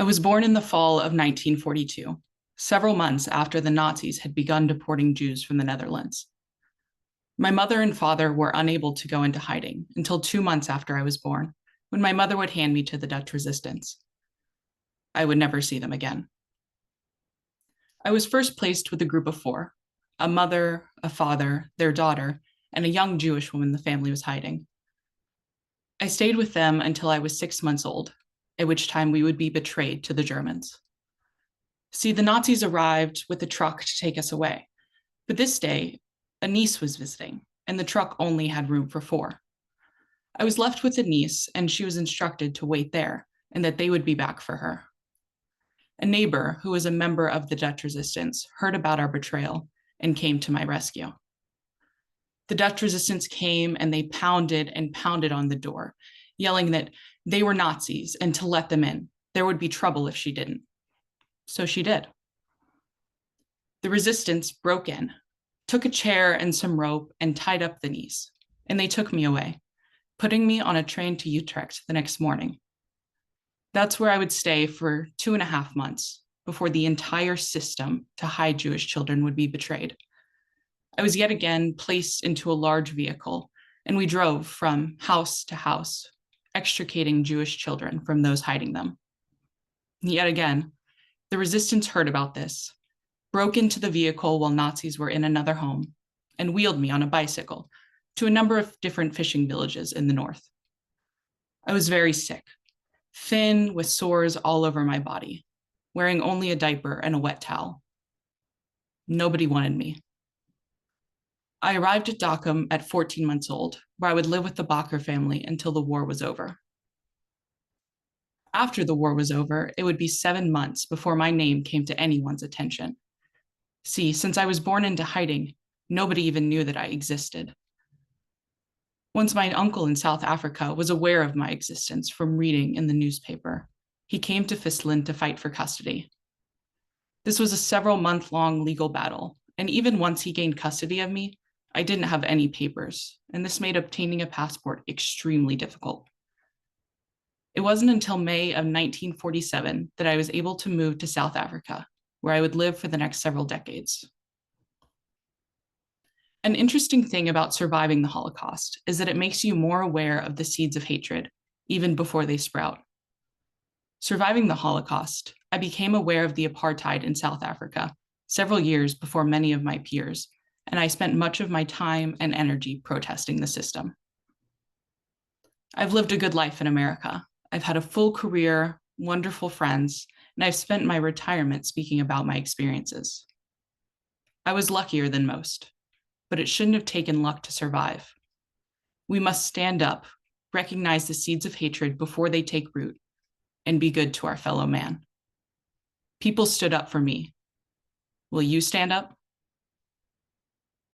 I was born in the fall of 1942, several months after the Nazis had begun deporting Jews from the Netherlands. My mother and father were unable to go into hiding until 2 months after I was born, when my mother would hand me to the Dutch resistance. I would never see them again. I was first placed with a group of four: a mother, a father, their daughter, and a young Jewish woman the family was hiding. I stayed with them until I was 6 months old, at which time we would be betrayed to the Germans. See, the Nazis arrived with a truck to take us away, but this day, a niece was visiting, and the truck only had room for four. I was left with a niece, and she was instructed to wait there, and that they would be back for her. A neighbor, who was a member of the Dutch resistance, heard about our betrayal and came to my rescue. The Dutch resistance came and they pounded and pounded on the door, yelling that they were Nazis and to let them in. There would be trouble if she didn't. So she did. The resistance broke in, took a chair and some rope and tied up the niece, and they took me away, putting me on a train to Utrecht the next morning. That's where I would stay for 2.5 months before the entire system to hide Jewish children would be betrayed. I was yet again placed into a large vehicle, and we drove from house to house, extricating Jewish children from those hiding them. Yet again, the resistance heard about this, broke into the vehicle while Nazis were in another home, and wheeled me on a bicycle to a number of different fishing villages in the north. I was very sick, thin with sores all over my body, wearing only a diaper and a wet towel. Nobody wanted me. I arrived at Dockham at 14 months old, where I would live with the Bakker family until the war was over. After the war was over, it would be 7 months before my name came to anyone's attention. See, since I was born into hiding, nobody even knew that I existed. Once my uncle in South Africa was aware of my existence from reading in the newspaper. He came to Fistland to fight for custody. This was a several-month-long legal battle, and even once he gained custody of me, I didn't have any papers, and this made obtaining a passport extremely difficult. It wasn't until May of 1947 that I was able to move to South Africa, where I would live for the next several decades. An interesting thing about surviving the Holocaust is that it makes you more aware of the seeds of hatred, even before they sprout. Surviving the Holocaust, I became aware of the apartheid in South Africa several years before many of my peers, and I spent much of my time and energy protesting the system. I've lived a good life in America. I've had a full career, wonderful friends, and I've spent my retirement speaking about my experiences. I was luckier than most, but it shouldn't have taken luck to survive. We must stand up, recognize the seeds of hatred before they take root, and be good to our fellow man. People stood up for me. Will you stand up?